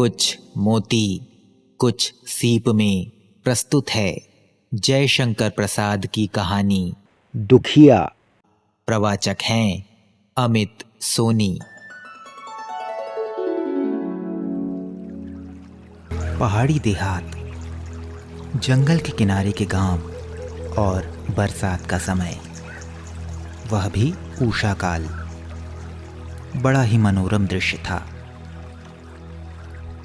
कुछ मोती कुछ सीप में प्रस्तुत है जयशंकर प्रसाद की कहानी दुखिया। प्रवाचक हैं अमित सोनी। पहाड़ी देहात, जंगल के किनारे के गांव और बरसात का समय, वह भी उषा काल। बड़ा ही मनोरम दृश्य था।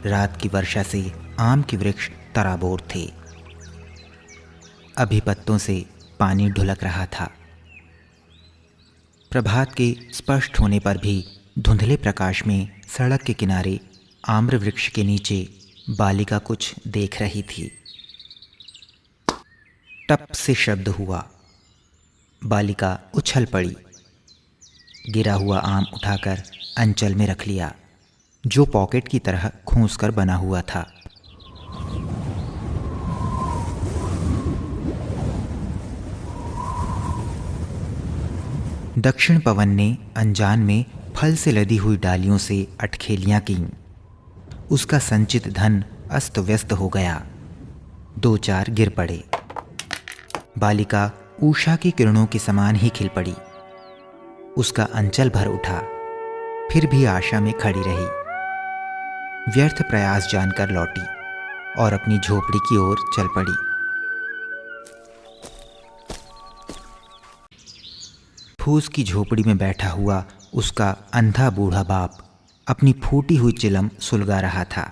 रात की वर्षा से आम के वृक्ष तराबोर थे। अभी पत्तों से पानी ढुलक रहा था। प्रभात के स्पष्ट होने पर भी धुंधले प्रकाश में सड़क के किनारे आम्र वृक्ष के नीचे बालिका कुछ देख रही थी। टप से शब्द हुआ। बालिका उछल पड़ी। गिरा हुआ आम उठाकर अंचल में रख लिया, जो पॉकेट की तरह खूंसकर बना हुआ था। दक्षिण पवन ने अनजान में फल से लदी हुई डालियों से अटखेलियां कीं। उसका संचित धन अस्त व्यस्त हो गया। दो चार गिर पड़े। बालिका उषा की किरणों के समान ही खिल पड़ी। उसका अंचल भर उठा, फिर भी आशा में खड़ी रही। व्यर्थ प्रयास जानकर लौटी और अपनी झोपड़ी की ओर चल पड़ी। फूस की झोपड़ी में बैठा हुआ उसका अंधा बूढ़ा बाप अपनी फूटी हुई चिलम सुलगा रहा था।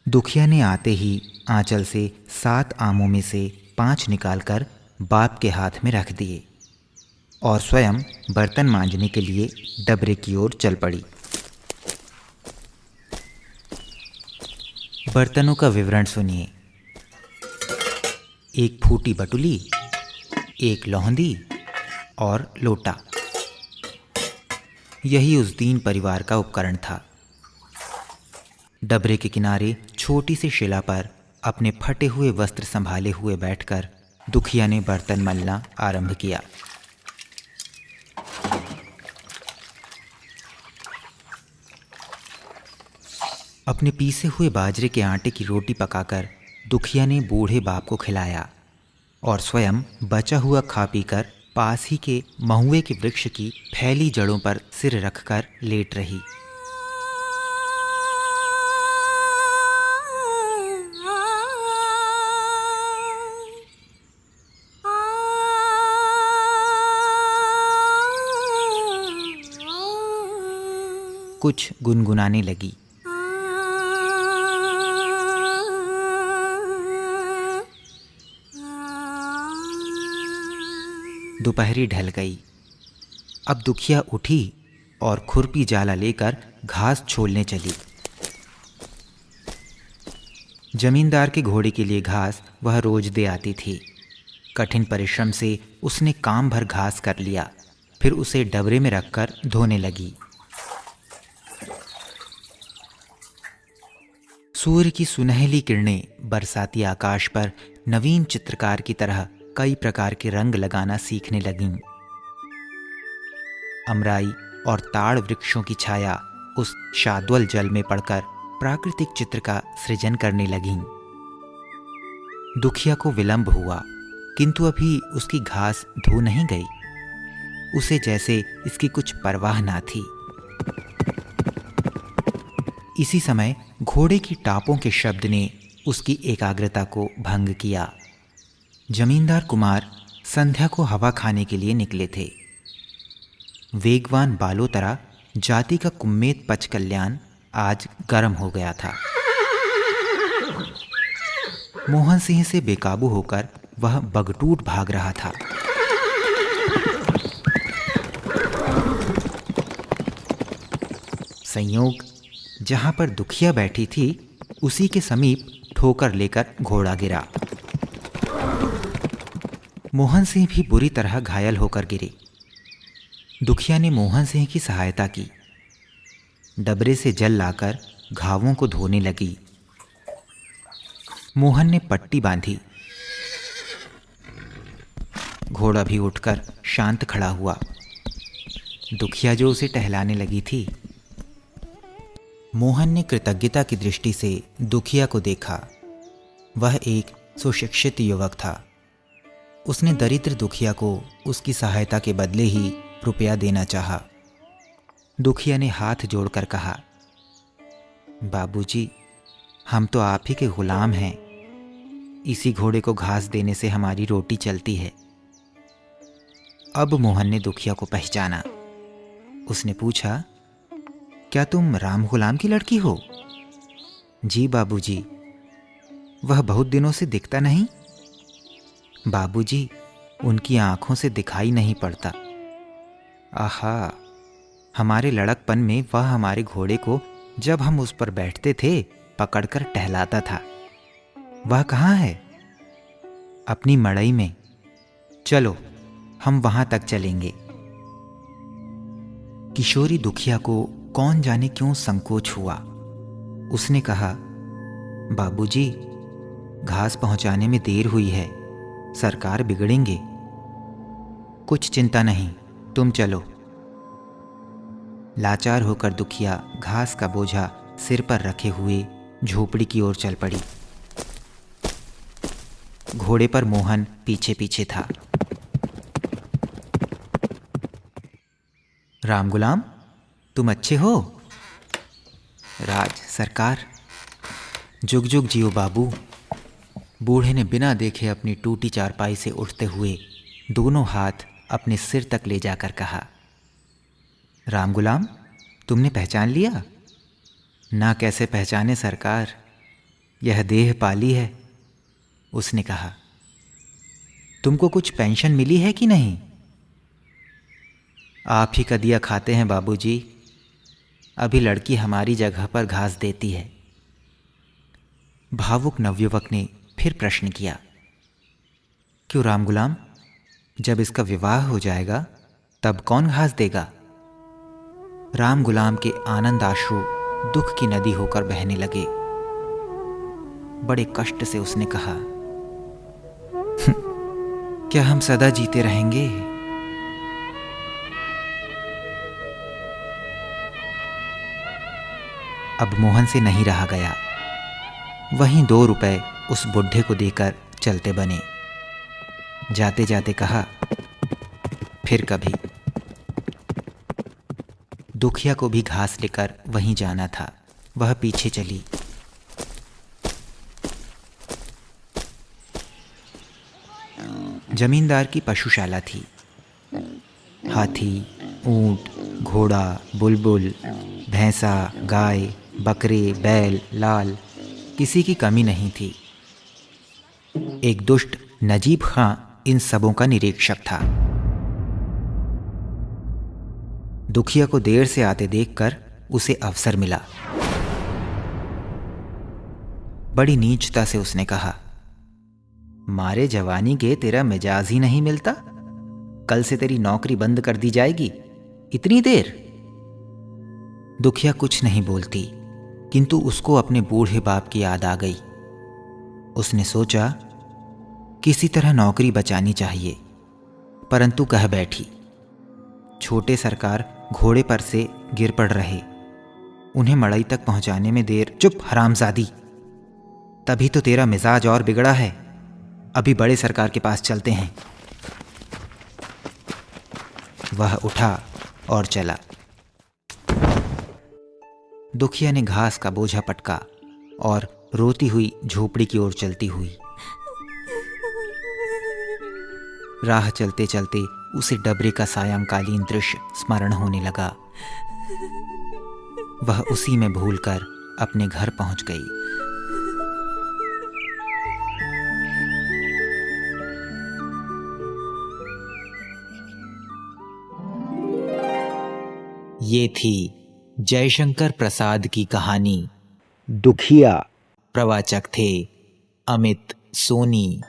दुखिया ने आते ही आंचल से 7 आमों में से 5 निकालकर बाप के हाथ में रख दिए और स्वयं बर्तन मांजने के लिए डबरे की ओर चल पड़ी। बर्तनों का विवरण सुनिए। एक फूटी बटुली, एक लौंदी और लोटा। यही उस दीन परिवार का उपकरण था। डबरे के किनारे छोटी सी शिला पर अपने फटे हुए वस्त्र संभाले हुए बैठकर दुखिया ने बर्तन मलना आरंभ किया। अपने पीसे हुए बाजरे के आटे की रोटी पकाकर दुखिया ने बूढ़े बाप को खिलाया और स्वयं बचा हुआ खा पीकर पास ही के महुए के वृक्ष की फैली जड़ों पर सिर रखकर लेट रही। कुछ गुनगुनाने लगी। दोपहरी ढल गई। अब दुखिया उठी और खुरपी जाला लेकर घास छोलने चली। जमींदार के घोड़े के लिए घास वह रोज दे आती थी। कठिन परिश्रम से उसने काम भर घास कर लिया, फिर उसे डबरे में रखकर धोने लगी। सूर्य की सुनहली किरणें बरसाती आकाश पर नवीन चित्रकार की तरह कई प्रकार के रंग लगाना सीखने लगीं। अमराई और ताड़ वृक्षों की छाया उस शाद्वल जल में पड़कर प्राकृतिक चित्र का सृजन करने लगीं। दुखिया को विलंब हुआ, किंतु अभी उसकी घास धो नहीं गई। उसे जैसे इसकी कुछ परवाह ना थी। इसी समय घोड़े की टापों के शब्द ने उसकी एकाग्रता को भंग किया। जमींदार कुमार संध्या को हवा खाने के लिए निकले थे। वेगवान बालोतरा जाति का कुम्मेत पच कल्याण आज गर्म हो गया था। मोहन सिंह से बेकाबू होकर वह बगटूट भाग रहा था। संयोग, जहां पर दुखिया बैठी थी उसी के समीप ठोकर लेकर घोड़ा गिरा। मोहन सिंह भी बुरी तरह घायल होकर गिरे। दुखिया ने मोहन सिंह की सहायता की। डबरे से जल लाकर घावों को धोने लगी। मोहन ने पट्टी बांधी। घोड़ा भी उठकर शांत खड़ा हुआ। दुखिया जो उसे टहलाने लगी थी, मोहन ने कृतज्ञता की दृष्टि से दुखिया को देखा। वह एक सुशिक्षित युवक था। उसने दरिद्र दुखिया को उसकी सहायता के बदले ही रुपया देना चाहा। दुखिया ने हाथ जोड़कर कहा, बाबूजी, हम तो आप ही के गुलाम हैं। इसी घोड़े को घास देने से हमारी रोटी चलती है। अब मोहन ने दुखिया को पहचाना। उसने पूछा, क्या तुम राम गुलाम की लड़की हो? जी बाबूजी। वह बहुत दिनों से दिखता नहीं? बाबूजी, उनकी आंखों से दिखाई नहीं पड़ता। आहा, हमारे लड़कपन में वह हमारे घोड़े को जब हम उस पर बैठते थे पकड़कर टहलाता था। वह कहाँ है? अपनी मड़ई में। चलो, हम वहां तक चलेंगे। किशोरी दुखिया को कौन जाने क्यों संकोच हुआ। उसने कहा, बाबूजी, घास पहुंचाने में देर हुई है, सरकार बिगड़ेंगे। कुछ चिंता नहीं, तुम चलो। लाचार होकर दुखिया घास का बोझा सिर पर रखे हुए झोपड़ी की ओर चल पड़ी। घोड़े पर मोहन पीछे पीछे था। राम गुलाम, तुम अच्छे हो? राज सरकार। जुग जुग जियो बाबू। बूढ़े ने बिना देखे अपनी टूटी चारपाई से उठते हुए दोनों हाथ अपने सिर तक ले जाकर कहा, राम गुलाम, तुमने पहचान लिया? ना कैसे पहचाने सरकार, यह देह पाली है। उसने कहा, तुमको कुछ पेंशन मिली है कि नहीं? आप ही का दिया खाते हैं बाबूजी। अभी लड़की हमारी जगह पर घास देती है। भावुक नवयुवक ने फिर प्रश्न किया, क्यों राम गुलाम, जब इसका विवाह हो जाएगा तब कौन घास देगा? राम गुलाम के आनंद आश्रु दुख की नदी होकर बहने लगे। बड़े कष्ट से उसने कहा, क्या हम सदा जीते रहेंगे? अब मोहन से नहीं रहा गया। वहीं 2 रुपए उस बुढ़े को देकर चलते बने। जाते जाते कहा, फिर कभी। दुखिया को भी घास लेकर वहीं जाना था। वह पीछे चली। जमींदार की पशुशाला थी। हाथी, ऊंट, घोड़ा, बुलबुल, भैंसा, गाय, बकरे, बैल, लाल, किसी की कमी नहीं थी। एक दुष्ट नजीब खां इन सबों का निरीक्षक था। दुखिया को देर से आते देखकर उसे अवसर मिला। बड़ी नीचता से उसने कहा, मारे जवानी के तेरा मिजाज ही नहीं मिलता? कल से तेरी नौकरी बंद कर दी जाएगी। इतनी देर? दुखिया कुछ नहीं बोलती, किंतु उसको अपने बूढ़े बाप की याद आ गई। उसने सोचा, किसी तरह नौकरी बचानी चाहिए, परंतु कह बैठी, छोटे सरकार घोड़े पर से गिर पड़ रहे, उन्हें मड़ई तक पहुंचाने में देर। चुप हरामजादी, तभी तो तेरा मिजाज और बिगड़ा है। अभी बड़े सरकार के पास चलते हैं। वह उठा और चला। दुखिया ने घास का बोझा पटका और रोती हुई झोपड़ी की ओर चलती हुई। राह चलते चलते उसे डबरे का सायंकालीन दृश्य स्मरण होने लगा। वह उसी में भूलकर अपने घर पहुंच गई। ये थी जयशंकर प्रसाद की कहानी दुखिया। प्रवाचक थे अमित सोनी।